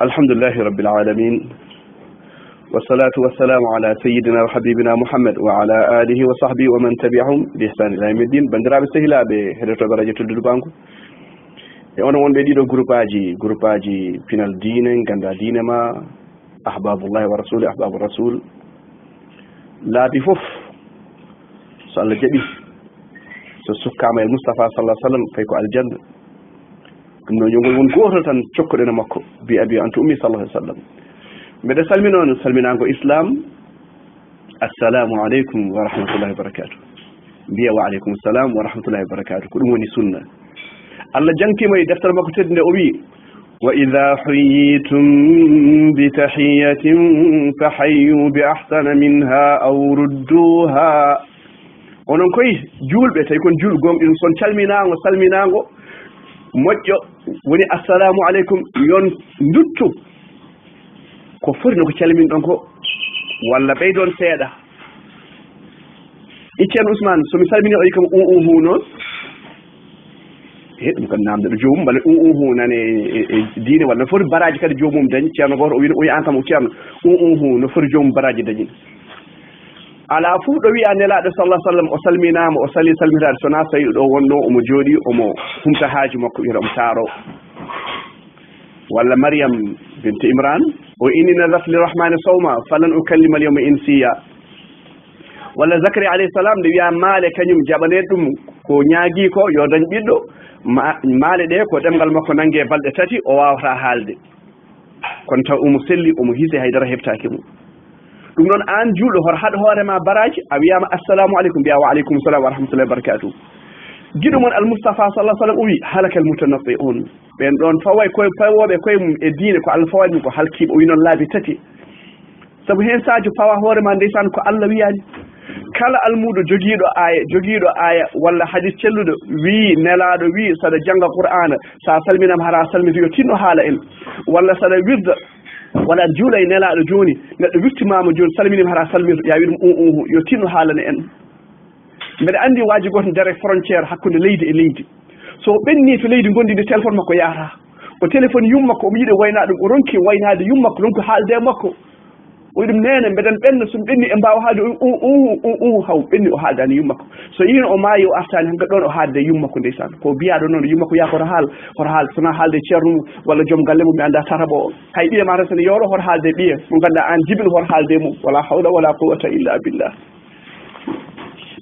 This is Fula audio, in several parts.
الحمد لله رب العالمين والصلاة والسلام على سيدنا وحبيبنا محمد وعلى آله وصحبه ومن تبعهم بإحسان إلى يوم الدين بندرا بسهلا بهدف برجة الدربانكو أنا وان بديدو جروباجي فينال دين غندا دين ما أحباب الله ورسوله أحباب الرسول لا بفوف صلى جدي سكامة المصطفى صلى الله عليه وسلم فيكو الجنة no yongol won goto tan cokkodena makko bi abi antu ummi sallallahu alaihi wasallam mede salmi non salminango islam assalamu alaikum wa rahmatullahi wa barakatuh biya wa alaikum assalam wa rahmatullahi wa barakatuh ko dum woni sunna Allah janki may deftal makko tedde o wi wa idha huyitum bi tahiyatin fahayyu bi ahsana minha aw rudduha onon koy julbe tay kon jul gomdin son salminango moƴƴo woni assalamu aleykum yon nduttu ko foti no ko calmin ɗon ko walla ɓeydon seeɗa iccen Ousmane somi salmini o yi kam hu noon ɗum kam namde ɗo jomum walla hu nane e diine walla no foti baraji kadi jomum dañi ceerno goto o wi an kam o ceerno hu no foti jomum baraji dañi ala fu ɗo wiya nelaɗo sallah sallam o salminama o sali salmitade sona so tawi ɗo wonno omo jooɗi omo humta haaji makko wiyata omo taaro walla Maryam binte Imran o inni nadat lirrahmani sawma falan ukallima al yawma insiya walla Zakaria alayhi salam nde wiya maale kañum jaɓanen ɗum ko ñaagui ko yo dañ ɓiɗɗo maale ɗe ko ɗemgal makko nanggue balɗe tati o wawata haalde kono taw omo selli omo hiise haydara heɓtaki mum ɗum noon an juuɗo hor haɗ hoorema baraji a wiyama assalamu aleykum mbiya wa aleykum salam wa rahmatullahi wa barakatuh giɗo mon almoustapha sallah sallam o wi halakal mutanaffi'un ɓen ɗon fawoɓe koye mum e diine ko Allah fawani mum ko halkiɓe o wi noon laabi tati saabu hen sadio pawa hoorema ndeysan ko Allah wiyani kala almuɗo joguiɗo aya walla hadis celluɗo wi nelaɗo wi saɗa jangga qur'ana sa salminama hara salmito yo tinno haala en walla saɗa wirda wala juulay nelaɗo joni neɗɗo wittimama joni salminima hara salmito ya wi ɗum yo tinno haalana en mbeɗa andi waji goto dare frontiére hakkude leydi e leydi so ɓenni to leydi gondidi téléphone makko yahata o téléphone yummakko omo yiiɗi wayna ɗum o ronki waynade yummakko ronki haalde makko o ɗum nene mbeɗen ɓenna somi ɓenni e mbawa haalde haw ɓenni o haaldani yummakko so yino o maayi o artani hanka ɗon o haalde yummakko ndeysan ko biyaɗo noon yummakko yaa hoto haal sona haalde ceerno mum walla joom galle mum mi anda tataɓo o hay ɓiye ma tan sene yoro hoto haalde ɓiye mo ganduɗa an jibin hoto haalde mum wala hawla wala quwwata illa billah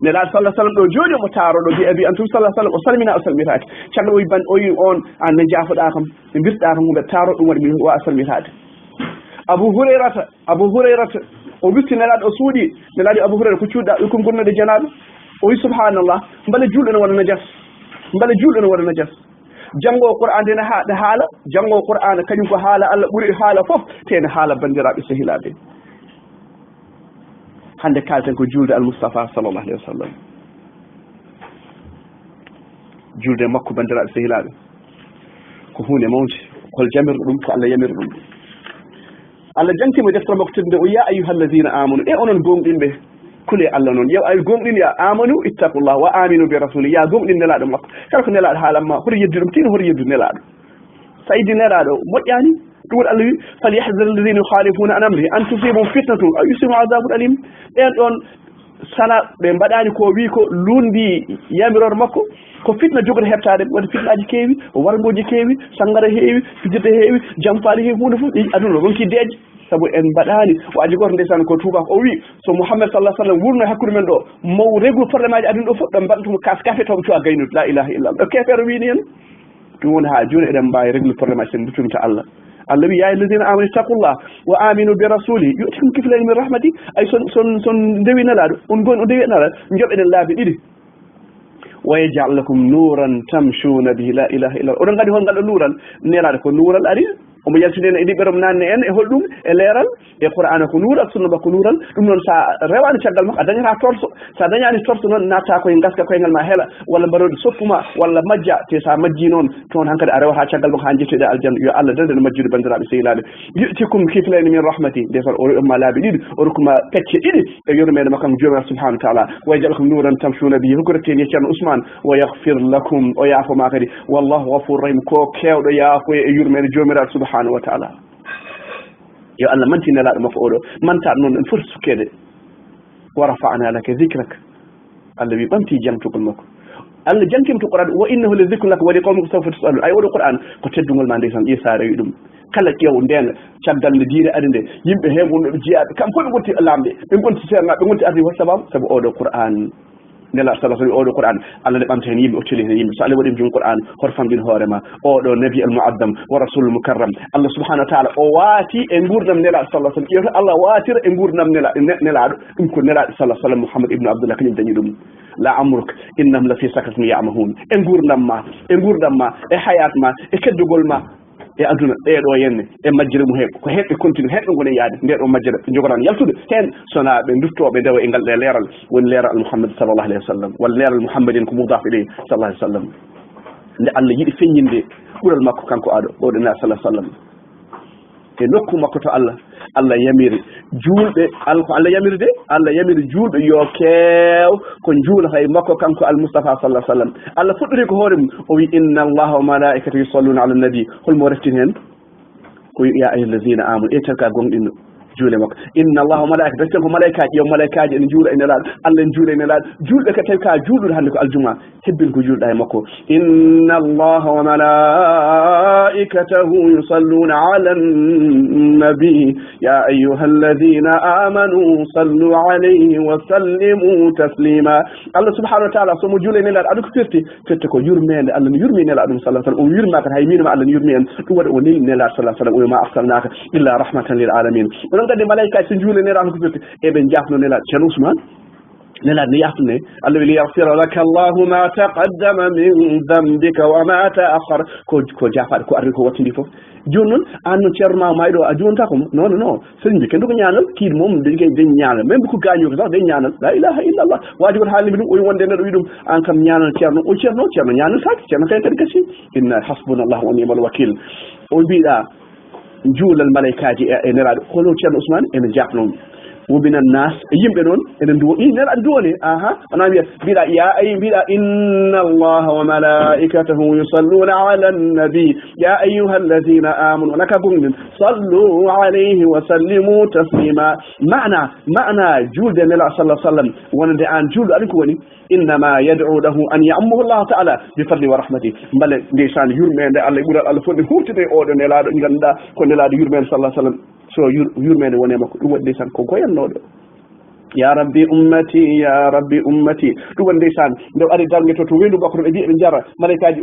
nelaɗo sallah sallam ɗo joni omo taaro ɗo bi antum sallah sallam o salmina o salmitade caggal o wi on an ne jaafoɗa kam ne mbirɗa kam mumɓe taaro ɗum waɗi mi wawa salmitade Abu Hurayrata o witti nelaɗo o suuɗi nelaɗo Abu Hurayra ko cuuɗɗa ɗum gonnode janaɗo o wi subhanallah mbale julɗo ne waɗa najas janngo Qur'an de ne haala janngo Qur'an kañum ko haala Allah ɓuri haala fof tene haala bandiraɓe sehilaɓe hande kalten ko julde al-Mustafa sallallahu alayhi wa sallam julde makko bandiraɓe sehilaɓe ko hunde mawde hol jamirɗo ɗum ko Allah yamirɗo ɗum Allah jankimo deftere makko tedde o ya ayyuhalladhina amanu e onon gonɗinɓe kule Allah noon yew ay gonɗin ya amanu ittaqullah wa aminu bi rasuli ya gonɗin nelaɗo makko kala ko nelaɗo haalanma hoto yeddu ɗum tino hoto yeddu nelaɗo saydi nelaɗo moƴƴani ɗum waɗi Allah wi falyahdhar alladhina yukhalifuna an amrihi an tusibahum fitnatun aw yusibahum adhabun alim ɓen ɗon sana ɓe mbaɗani ko wi ko lundi yamirore makko ko fitna jogoto heɓtade waɗi fitnaji keewi wargoji keewi sangara heewi fijirde heewi jamfaali heewi hunde fof aduna ronki deeje saabu en mbaɗani waji goto ndeysan ko tubako o wi so Mouhammad sallah sallam wurno e hakkude men ɗo maw réglu probléme aji aduna ɗo fof ɗo mbaɗatumo kas café tomo cuwa gaynude la ilaha illallah ɗo kefere wini hen ɗum woni ha joni eɗen mbawi réglu probléme aji sen duttumta Allah Allah wi ya alladhina amanu ittaqullah wa aminu bi rasuli yu'tikum kiflayn min rahmati ay son ndewi nelaɗo on goni o ndewi nelaɗo joɓeɗen laabi ɗiɗi wa yaj'al lakum nuran tamshuna bihi la ilaha illa oɗon gandi hon ngal ɗo nuural nelaɗo ko nuural ari omo yaltinena e ɗiɓɓerom nanne en e holɗum e leeral e qur'ana ko nuural sunna ba ko nuural ɗum noon sa rewani caggal makko a dañata torso sa dañani torso noon natta koye gaska koyngal ma heela walla mbaɗoɗe soppuma walla majja te sa majji noon toon hankkadi a rewata caggal makko ha jetteɗe aljanna yo Allah dande no majjude bandiraɓe sehilaɓe yu'tikum kiflayni min rahmati ndesan o rokkuma laabi ɗiɗi o rokkuma pecce ɗiɗi e yurmede makko jomiraɗo subhanahu wa ta'ala wa yaj'alakum nuran tamshuna bihi hokkoretteni ceerno Ousmane wa yaghfir lakum o yaafoma kadi wallahu ghafurur rahim ko kewɗo yaafoye e yurmede jomiraɗo subhanahu wa ta'ala yo Allah manti nelaɗo makko oɗo manta noon en foti sukkede wa rafa'na laka dhikrak Allah wi ɓamti jangtugol makko Allah jangtimto Qur'an wa innahu la dhikrun laka wa li qawmika sawfa tus'alun ay oɗo Qur'an ko teddugol ma ndeysan Isa rewi ɗum kala ƴeew nden caggal nde diine ade nde yimɓe he wonnoɓe jiyaɓe kam fof ɓe gonti lamɓe ɓe gonti seernaɓe ɓe gonti ardi wa sababu sabu oɗo Qur'an nela sallallahu alaihi oɗo Qur'an Allah ne ɓamta hen yimɓe o teli hen yimɓe so Allah waɗi jum Qur'an hoto famɗin hoorema oɗo nabi al mu'addam wa rasulul mukarram Allah subhanahu wa ta'ala o waati e gurdam nelaɗo sallallahu alaihi wasallam Allah watira e gurdam nelaɗo ɗum ko nelaɗo sallallahu alaihi wasallam Muhammad ibn Abdullah kañum dañi ɗum la amruk innahum la fi sakatin ya'mahun e gurdam ma e hayat ma e keddugol ma e aduna ɗeɗo henne e majjere mum heɓ ko heɓɓe continue heɓɓe gone yaade nde ɗo majjere jogoran yaltude hen sona ɓe duttoɓe ndewa e ngal ɗe leeral woni leeral Muhammad sallallahu alayhi wa sallam walla leeral Muhammadin ko mudaf ilayhi sallallahu alayhi wa sallam nde Allah yiɗi feññinde ɓuural makko kanko aɗo oɗo na sallallahu sallam e nokku makko to Allah yamiri julɓe ko Allah yamiri de Allah yamiri julɓe yo keew ko juulata e makko kanko al Mustafa sallallahu alaihi wasallam Allah fuɗɗori ko hoore mum o wi inna allaha wa malaikatahu yusalluna ala nabi holmo reftin hen ko ya ayyuhallazina amanu e tarka gonɗinno juule makko inna allaha wa malaikatahu reften ko malaikaji yo malaikaji ene juula ene laaɗo Allah ene juula ene laaɗo julɓe ka tawi ka juuluɗo hande ko aljuma hebbin ko julɗa e makko inna allaha wa malaikatahu yusalluna ala nabi ya ayyuhalladhina amanu sallu alayhi wa sallimu taslima Allah subhanahu wa ta'ala somo juula ene laaɗo aɗa ko firti ko yurmede Allah no yurmi nelaɗo ɗum sallallahu alaihi wasallam o yurma kan hay minoma Allah no yurmi en ɗum waɗa o neli nelaɗo sallallahu alaihi wasallam o ma arsalnaka illa rahmatan lil alamin gandi malaikaji so juule nelaɗo ko firti eɓe jafno nelaɗo ceerno Ousmane nelaɗo ne yaftune Allah wili yaghfira laka Allahu ma taqaddama min dambika wa ma ta'akhkhara ko jafaɗe ko ardi ko wattidi fof joni noon an no ceerno ma mayɗo a jonta ko non sëriñ bi kendu ko ñaanal kiid moom dañ ñaanal même ko gaño ko sax dañ ñaanal la ilaha illa allah waji woto haalimi ɗum o wonde neɗɗo wi ɗum an kam ñaanal ceerno o ceerno ñaanal saki ceerno kay kadi gasi inna hasbunallahu wa ni'mal wakil o mbiɗa juulal malaikaji e nelaɗo hono ceerno Ousmane ene jafno wobina nas e yimɓe noon ene duwoni nelaɗo duwoni ona mbiɗa ya ay mbiɗa inna allaha wa malaikatahu yusalluna ala nabi ya ayyuha alladhina amanu onaka gonɗin sallu alayhi wa sallimu taslima mana julde nelaɗo sallah sallam wonande an julɗo aɗa ko woni innama yad'u lahu an ya'ammahu Allah ta'ala bi fadli wa rahmati mbale ndeysan yurmede Allah ɓuural Allah fodde hurtide oɗo nelaɗo ganduɗa ko nelaɗo yurmede sallah sallam so yurmede wone makko ɗum waɗi ndeysan ko goyannoɗo ya rabbi ummati ɗum waɗi ndeysan nde ari dargue to wendu makko ɓe mbi ɓe jara malaikaji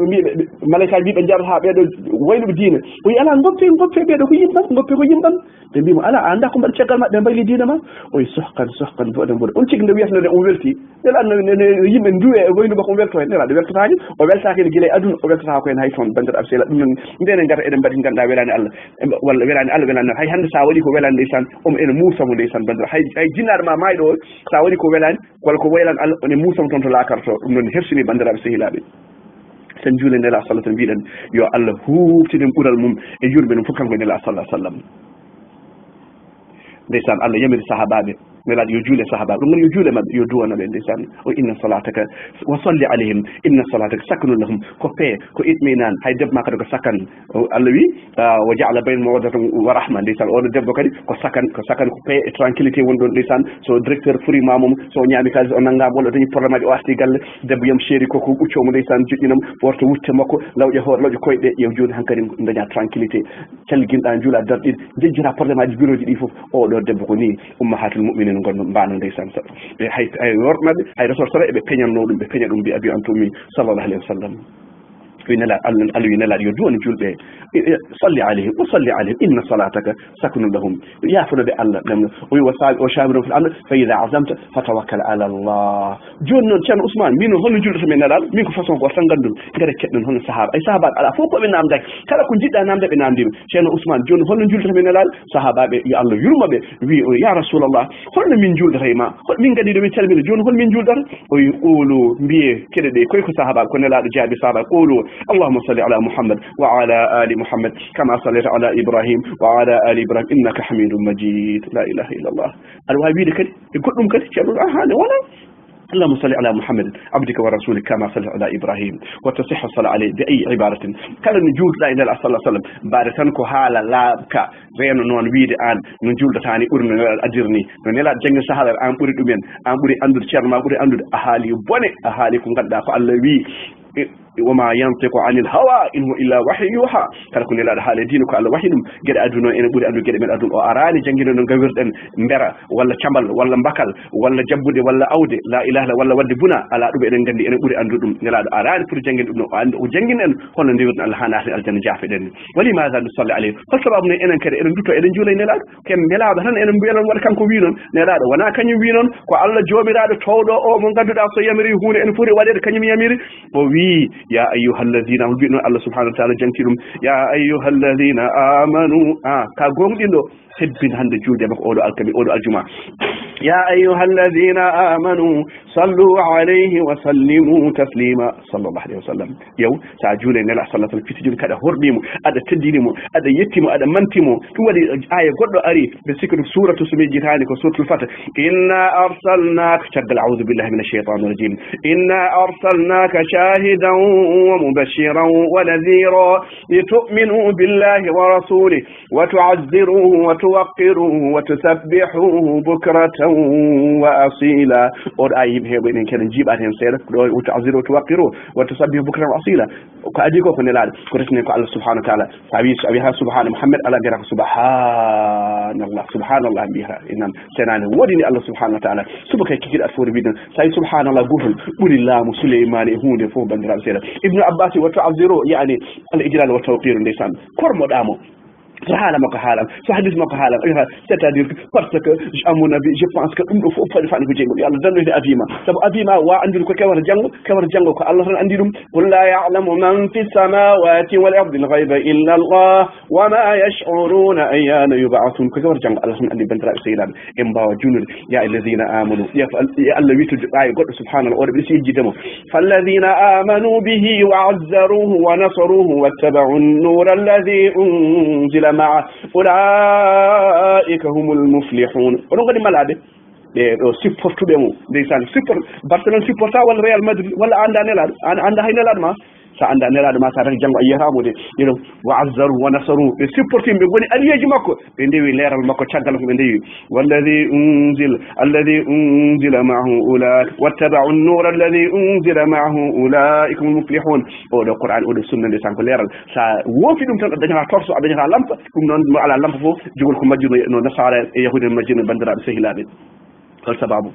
mbiɓe jara ha ɓeɗo wayluɓe diine o wi ala goppe ɓeɗo ko yimɓam ɓe mbimo ala anda ko mbaɗa caggal maɓɓe mbayli diine ma o wi sohkan boɗe on tigui nde wiyatnode on welti nelaɗo yimɓe duwe e waylu makko o welto hen nelaɗo weltotaki o weltaki ne guila e aduna o weltotako ko hen hay toon bandiraɓe sehla ɗum noon ndene gata eɗen mbaɗi ganduɗa welani Allah walla welani Allah welani hay hande sa waɗi ko welani ndeysan omo ene musamo ndeysan bandira hay jinnaɗo ma mayɗo o sa waɗi ko welani walla ko waylani Allah one musamo toon to lakarto ɗum noon hersini bandiraɓe sehilaɓe sen juule nela sallah tan mbiɗen yo Allah huftiden ɓuural mum e yurɓe ɗum fof kanko nela sallah sallam ndeysan Allah yamiri sahabaɓe nelaɗo yo juule sahabaɓe ɗum woni yo juule mabɓe yo duwanaɓe ndeysan o inna salataka wa salli alayhim inna salataka sakanu lahum ko pee ko itminan hay debbo ma kadi ko sakan Allah wi wa ja'ala bayna mawaddatan wa rahma ndeysan oɗo debbo kadi ko sakan ko pee e tranquillité woni ɗon ndeysan so directeur furima mum so ñaami kalis o nanggama walla dañi probléme aji o arti galle debbo yam chéri koko ɓuccomo ndeysan joƴƴinamo worto wutte makko lawƴe hoore lawƴe koyɗe ƴeew joni hankkadi daña tranquillité calguinɗa juula darɗiɗ jejjira probléme aji bureau ji ɗi foof oɗo debbo ko ni ummahatul mu'minin gonno mbano ndeysan ɓe hay worɓe mabɓe hay resort sara eɓe peñanno ɗum ɓe peña ɗum mbi abi antumi sallallahu alayhi wa sallam wi nelaɗo Allah wi nelaɗo yo duwoni julɓe salli alayhim wa salli alayhim inna salataka sakunu lahum yafunoɓe Allah ɗemno o wi o shawirum fil amr fa ida azamta fatawakkal ala Allah joni noon ceerno Ousmane min noon holno julɗo to min nelaɗo min ko façon goto tan gandumi gara keɗɗon hono sahaba ay sahabaɓe ala fof koɓe namdaki kala ko jiɗɗa namde ɓe namdima ceerno Ousmane joni holno julɗo to min nelaɗo sahabaɓe yo Allah yurmaɓe wi ya rasulallah holno min julɗata e ma min gadi ɗo min calmina joni hol min julɗata o wi qulu mbiye keɗe ɗe koye ko sahabaɓe ko nelaɗo jaabi sahabaɓe qulu اللهم صل على محمد وعلى آل محمد كما صليت على إبراهيم وعلى آل إبراهيم إنك حميد مجيد لا إله إلا الله الوهابي كده يقول لهم كده يقولون هذا ولا اللهم صل على محمد عبدك ورسولك كما صلى على إبراهيم وتصح الصلاة عليه بأي عبارة كلا نجول لا إله إلا الله صلى الله عليه وسلم بعد تنكو حالا لا كا رينو نون ويد آن نجول دتاني أورن أجرني نلا جنگ سهل أم أوري دوبين أم أوري أندر شرما أوري أندر أهالي بني أهالي كن قد دافع الله وي وما ينطق عن الهوى إنه إلا وحي يوحى kala ko nelaɗo haale dino ko Allah wahi ɗum gueɗe aduna ene ɓuuri andu gueɗe men aduna o arani jangguino no gawirɗen mbera walla cambal walla mbakal walla jabbude walla awde la ilaha illa walla wadde buna ala ɗum eɗen gandi ene ɓuuri andu ɗum nelaɗo arani pour jangguin ɗum o andi o jangguin en hono ndewirden Allah ha naten aljanna jafeɗen ni walimada nusalli alayhi hol sababu ne enen kadi eɗen dutto eɗen juulay nelaɗo ken nelaɗo tan enen mbiyalon waɗa kanko wi noon nelaɗo wona kañum wi noon ko Allah jomiraɗo towɗo o mo ganduɗa so yamiri hunde ene foti waɗede kañum yamiri o wi ya أيها الذين آمنوا الله سبحانه وتعالى جنتيهم يا أيها الذين آمنوا كقوم إنه سبين هند جودة بقول الكبي أول الجمعة يا أيها الذين آمنوا صلوا عليه وسلموا تسليما صلى الله عليه وسلم يو ساجون إن الله صلى الله عليه وسلم في تجون كذا هربيمو هذا تدينمو هذا يتيمو هذا منتيمو هو دي آية قد أري بسكر سورة سمي جهانك وسورة الفتح إنا أرسلناك شغل أعوذ بالله من الشيطان الرجيم إنا أرسلناك شاهدا ومبشرا ونذيرا لتؤمنوا بالله ورسوله وتعزروه وتوقروه وتسبحوه بكرة وأصيلا اور أيب هي بين كان نجيب عليهم سير وتعزروه وتوقروه وتسبحوه بكرة وأصيلا وكأجيكو كنلاد كرسنيكو الله سبحانه وتعالى أبيها سبحان محمد على جرح سبحان الله بها إنم سنان وديني الله سبحانه وتعالى سبك كثير أفور بيدن ساي سبحان الله قول قول الله مسلمان هون فوق بندر سير ابن عباس وتعزروه يعني الإجلال والتوقير ليسان كرم دامو حالا مكو حالا حديث مكو حالا c'est-à-dire parce que à mon avis je pense que dum do fof fani ko jengol yalla danno de abima sabu abima wa andir ko kewar jango ko Allah tan andi dum qul la ya'lamu man fi samawati wal ardi al ghaiba illa Allah wa ma yash'uruna ayyana yub'athun ko kewar jango Allah tan andi bandira sayyidan en bawa junude ya alladhina amanu ya Allah witu ay goddo subhanahu wa ta'ala siji demo falladhina amanu bihi wa 'azzaruhu wa nasaruhu wattaba'u an-nura alladhi unzila مع أولئك هم المفلحون ونقول ملابه سيبورتو بيمو ديسان سيبور برشلونة سيبورتا ولا ريال مدريد ولا عندها هنا لادما سأندا نلاد ما صار جنب أيها مودي يلو وعزروا ونصروا سيبورتين بيقولي أليه جماكو بندوي لير الماكو شغل بندوي والذي أنزل معه أولئك واتبعوا النور الذي أنزل معه أولئك هم المفلحون أو القرآن أو السنة ديسان كلير سا وفي دم تنقدنها تورسو أدنها لامب كم نون على لامب فو جولكم مجنون إنه نصارى يهود المجنون بندرا بسهلابي هل سببه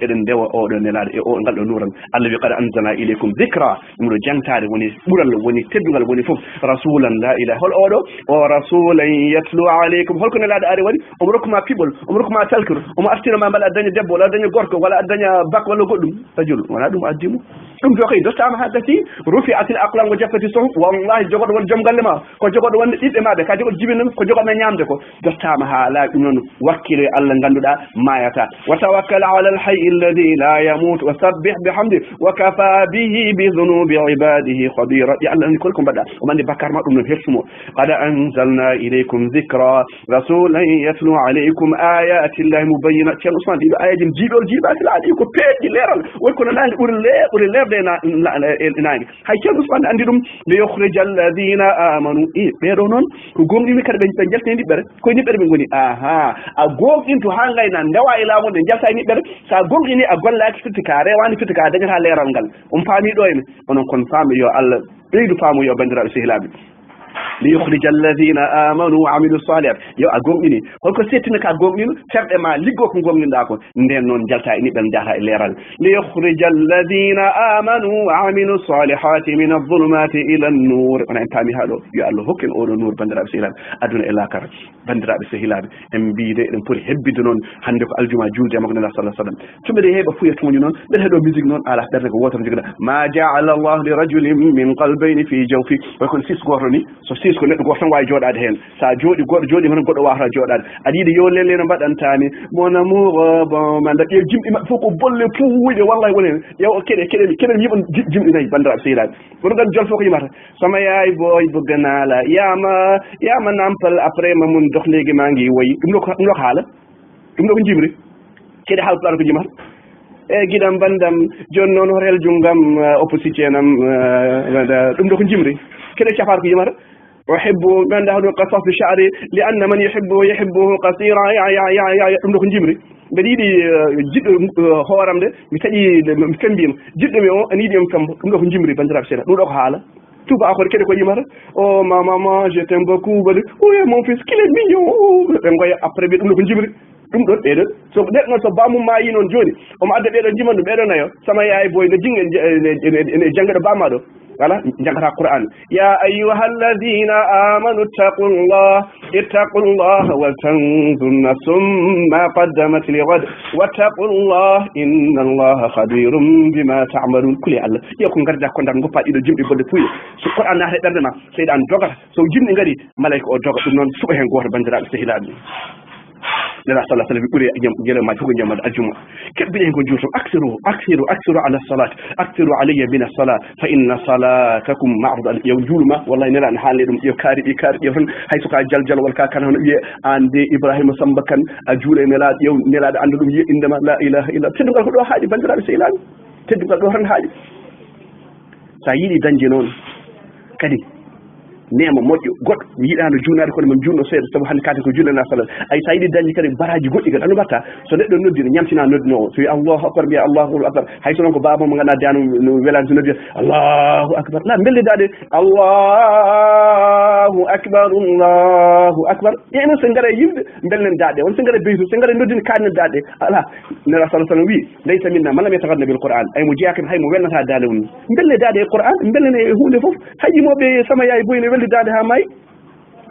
eɗen ndewa oɗo nelaɗo e o ngal ɗo nuran Allah wi qad anzalna ilaykum dhikra ɗum ɗo jantade woni ɓural woni teddugal woni fof rasulan la ilaha hol oɗo o rasulan yatlu alaykum holko nelaɗo ari waɗi omo rokkuma piɓol omo rokkuma talkir omo artinama mbaɗa daña debbo walla daña gorko walla daña bak walla goɗɗum rajul wona ɗum addimo ɗum to kay dostama ha gasi rufi'atil aqlam wa jaffati suhuf wallahi jogoɗo won joom galle ma ko jogoɗo wonde ɓiɓɓe maɓe ka jogoɗo jibinam ko jogoɗo ñamde ko dostama ha laaɓi ɗum noon wakkile Allah ganduɗa mayata wa tawakkal ala al hayy الذي لا يموت وسبح بحمده وكفى به بذنوب عباده خبيرا يعلم ان كلكم بدا ومن بكر ما دم هرسمو قد انزلنا اليكم ذكرا رسولا يتلو عليكم ايات الله مبينات كان عثمان دي ايات جيبول جيبات عليكم بيدي ليرال ويكون لا اور لير دينا ناي هاي كان عثمان عندي دم ليخرج الذين امنوا بيدو نون ko gomdi mi kada ben jaltani dibere ko ni bere ben goni aha a gomdin to hangay nan dawa ila mo de jaltani bere sa gomdini a gollaki fitikare wani fitika dañata leral ngal faami ɗo en onon kon faami yo Allah ɓeydu faamu yo bandiraɓe sehilaɓe ليخرج الذين آمنوا وعملوا الصالحات يو أقومني هلكو سيتنا كأقومني فرد ما لقوكم قومني داكو ندين نون جلتا إني بنجاها إليرال ليخرج الذين آمنوا وعملوا الصالحات من الظلمات إلى النور أنا أنتامي هذا يا الله هكين أولو نور بندرا بسهلاب أدون إلا كار بندرا بسهلاب إمبيد إمبوري هبي نون هندك الجمعة جول جامع الله صلى الله عليه وسلم ثم ده هيبة فوية توني نون ده هدو ميزيك نون على درجة واتر جدا ما جعل الله لرجل من قلبين في جوفي ويكون سيس غورني sis ko neddo goto way jodade hen sa jodi goddo jodi man goddo wahata jodade adide yo lelle no badantani mon amour bon man da ke jimdi ma foko bolle puude wallahi wonen yow kede yibon jimdi nay bandira seydade ko ngal jol foko yimata sama yaay boy bëggana la yama nampal après ma mun dox legi mangi way dum lo xala dum lo ko jimri kede hal plan ko jimata giɗam bandam joni noon hotel junggam opposité nam ɗum ɗo ko jimri kede cafar ko yimata أحب من له قصص شعري لأن من يحبه قصيرا يا ɗum ɗo ko jimri mbeɗa yiiɗi jiɗɗo hooram de mi taƴi mi fembima jiɗɗo mi o ene yiiɗi mi fembo ɗum ɗo ko jimri bandiraɓe seeɗa ɗum ɗo ko haala tuba akode kede ko yimata o ma maman je t'aime beaucoup baɗi oui mon fils qu'il est mignon ɓe goya après ɓe ɗum ɗo ko jimri ɗum ɗon ɓeɗon so neɗɗo noon so bamum mayi noon joni omo adda ɓeɗon jiman ɗum ɓeɗon nayo sama yaay boy no jinge ene janggaɗo bamma ɗo voilà jangata Qur'an ya ayyuha alladhina amanu ittaqullaha wal tanzur nafsum ma qaddamat lighad wattaqullah inna allaha khabirum bima ta'malun kuli Allah yo ko garda ko ndam goppa ɗiɗo jimɗi bodde puye so Qur'an naata ɓerde ma seyɗan dogata so jimɗi ngari malayka o doga ɗum noon suɓa hen goto bandiraɓe sehilaɓe nela sallah sallam ɓuuri guelemaji fof ko ñamade aljuma keɓɓiɗe hen ko juutom aksiru ala salat aksiru alayya min assalat fa inna salatakum ma'rud yow juuluma wallahi nela ne haalne ɗum ƴew kaari ɗi ton hay soka jaljal walla ka kan hono wiye an de Ibrahima Samba Kane a juule nelaɗo ƴew nelaɗo anda ɗum yiya indema la ilaha illallah teddugal ko ɗo haaɗi bandiraɓe sehilaɓe teddugal ɗo tan haaɗi sa yiiɗi dañde noon kadi nema moƴƴo goɗɗo mi yiɗano juunade kono min juutno seeɗa saabu hannde katen ko juulana sallam ay sa yiɗi dañde kadi baraji goɗɗi kadi anu mbatta so neɗɗo noddino ñamtina noddinowo so wi allahu akbar mbiya allahu akbar hay so noon ko baba mo ganduɗa dano no welani so noddi allahu akbar la bellidade allahu akbar enen so gara yimɓe bellen daɗe won so gara beytu so gara noddini kaɗene daɗe ala nera sallah sallam wi laysa minna man lam yatagadna bil qur'an ay mo jeeyaka hay mo welnata dale woni belle daɗe e qur'an bellene hunde foof hay yimoɓe sama yaay boyne dade ha may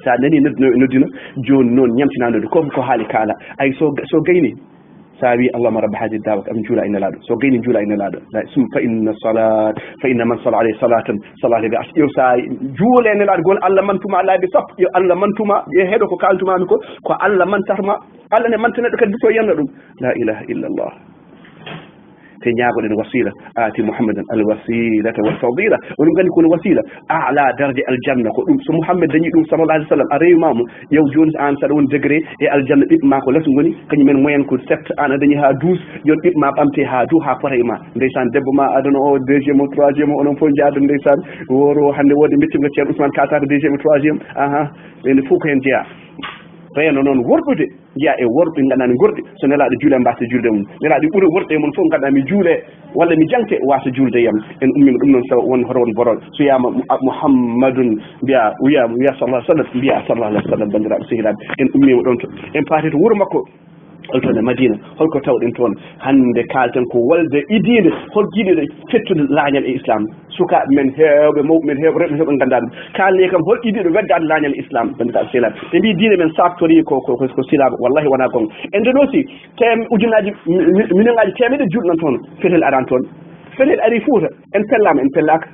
sa nani noddina joni noon ñamtina nodde ko haali kaala ay so gayni sa wi allahumma rabba hadi dawat am juula ina laɗo so gayni juula ina laɗo sum fa inna man salla alayhi salatan salati bi ƴew sa juule ene laɗo gon Allah mantuma laabi sappo yo Allah mantuma e heeɗo ko kaltumami ko Allah mantatma Allah ne manta neɗɗo kadi duto yanna ɗum la ilaha illallah te ñaagoɗen wasila aati mouhammadan alwasilata walfadila oɗum gandi kono wasila ala darde aljanna ko ɗum so mouhammed dañi ɗum sallallah alih w sallam a rewimama yew joni an saɗa woni degré e aljanna ɓiɓma ko leso goni kañumen moyen ko 7 an a dañi ha 12 yon ɓiɓma ɓamte ha 2 ha pota e ma ndeysan debbo ma adana o deuxiéme o troisiéme o onon fof jaada ndeysan woro hande wode mettimgo ceerno ousmane kataka deuxiéme e troisiéme ene fof ko hen jeeya fayno noon worɗude jiya e worɓe ganduɗa ne gorɗi so nelaɗo juule mbasa julde mum nelaɗo ɓuuri worɗe e mum fof ganduɗa mi juule walla mi jangte wasa julde yam en ummima ɗum noon so won hoto won borol so wiyama mouhammadun wiya sallah sallam mbiya sallah alah sallam bandiraɓe sehilaɓe en ummima ɗon to en paati to wuuro makko holtoon e Madina holko tawɗen toon hande kalten ko walde idide hol jiɗiɗo fettude laañal e islam sukaɓe men hewɓe mawɓe men hewɓe rewɓe hewɓe gandaɗum kalne kam hol idiɗo weddade laañal e islam bandiraɓe sehilaɓe ɓe mbi diine men saftori ko silaba wallahi wona gonga en nden aussi ujunaji million temedde juɗɗo nan toon fetel aran toon fetel ari Fouta en pellama en pellaka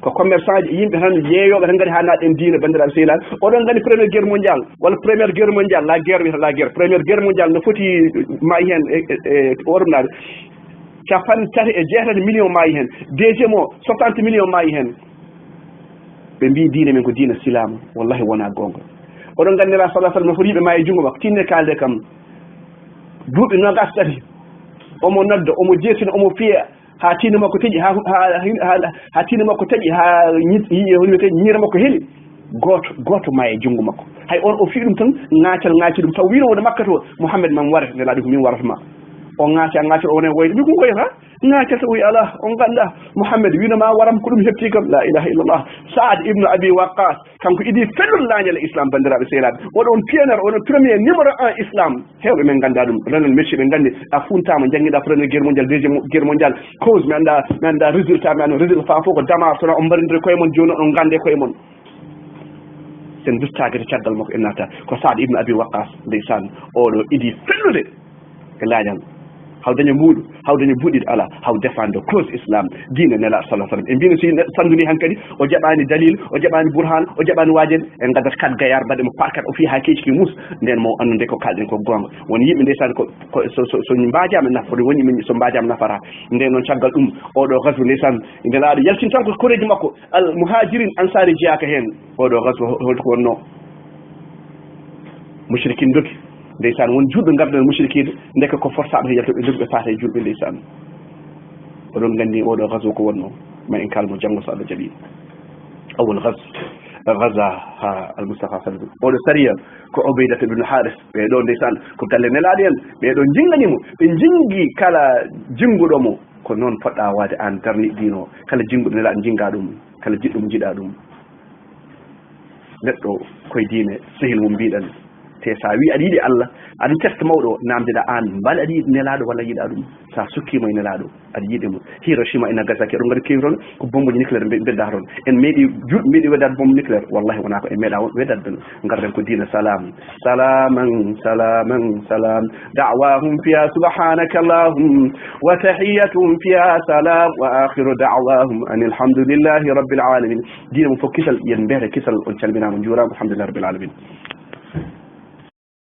ko commerçant ji yimɓe tan yeeyoɓe tan gari ha naɗen diine bandiraɓe sehilaɓe oɗon gandi première guerre mondiale walla première guerre mondiale la guerre wiyata la guerre première guerre mondiale no foti maayi hen e ornaɓe capanɗe tati e jeetati million maayi hen deuxiéme o 60 million maayi hen ɓe mbi diine men ko diina silama wallahi wona gonga oɗon gandira salah sallam no foti yiɓe maayi junggo makko tinne kalde kam duuɓi nogas tati omo nodda omo jeetino omo fiya ha tino makko taƴi ha tino makko taƴi ha wiyete ñiira makko heeli goto ma e junngo makko hay on o fi ɗum tan ŋaaci ɗum taw wino wona makka to mouhammed mam ware nelaɗi ko min waratama o ŋaaci a ŋaaci o wone woyde mi ko woyata ŋaacata wi ala on ganda mouhammed winoma waram ko ɗum hepti kam la ilaha illallah Saad ibnu Abi Waqqas kanko idi fellol laañal islam bandiraɓe sehilaɓe oɗon pionniére oɗon premier numéro 1 islam hewɓe men ganda ɗum renal métier ɓe gandi a funtama jangguiɗa première guerre mondial deuxiéme guerre mondial cause mi anda résultat mi anda résultat fa fof ko damar sona o mbarindiri koye mon joni on gande koye mon sen dustagete caggal makko en nata ko Saad ibnu Abi Waqqas ndeysan oɗo idi fellude e laañal haw daña muuɗu haw daña buɗɗiɗo ala haw défendre cause islam diine nela sallah sallam e mbino si sanduni hankkadi o jaɓani dalil o jaɓani bourhan o jaɓani waajede en gaddat 4 gayar mbaɗe mo parkat o fi ha keeci mus nden mo annude ko kalɗen ko gonga won yimɓe ndeysan so mbajama nafore woni min so mbajama nafara nden noon caggal ɗum oɗo gaswa ndeysan nelaɗo yaltin tan ko koreji makko al muhajirin ansari jeyaka hen oɗo gaswa holto ko wonno mushrikin doki ndeysan won julɓe garɗen mushrikide ndeke ko forsaɓe to yaltoɓe dogi ɓe paata e julɓe ndeysan oɗon gandi oɗo gazo ko wonno ma en kalmo janggo so Allah jaaɓi awol gaza ha almoustapha sallam oɗo sariya ko obeydata ibn haris ɓeɗo ndeysan ko galle nelaɗo en ɓeɗo jinganimo ɓe jingi kala jinguɗomo ko noon poɗɗa wade an darniɗino kala jinguɗo nelaɗo jinga ɗum kala jiɗɗum jiɗa ɗum neɗɗo koye diine sehil mum mbiɗen te sa wi aɗa yiɗi Allah aɗa testa mawɗo namdeɗa an mbaɗa aɗa yiɗi nelaɗo walla yiɗa ɗum sa sukkima e nelaɗo aɗa yiɗimo Hiroshima e Nagasaki aɗon gaɗa kewi toon ko bombuji nucléaire bedda toon en meeɗi meeɗi weddade bombe nucléaire wallahi wona ko en meeɗa weddade ɗum garden ko dina salam salaman salaman salam da'wahum fiha subhanaka allahum wa tahiyyatuhum fiha salam wa akhiru da'wahum an alhamdulillahi rabbil alamin dina mo fof kisal yen mbiyata kisal on calminama juurama alhamdulillahi rabbil alamin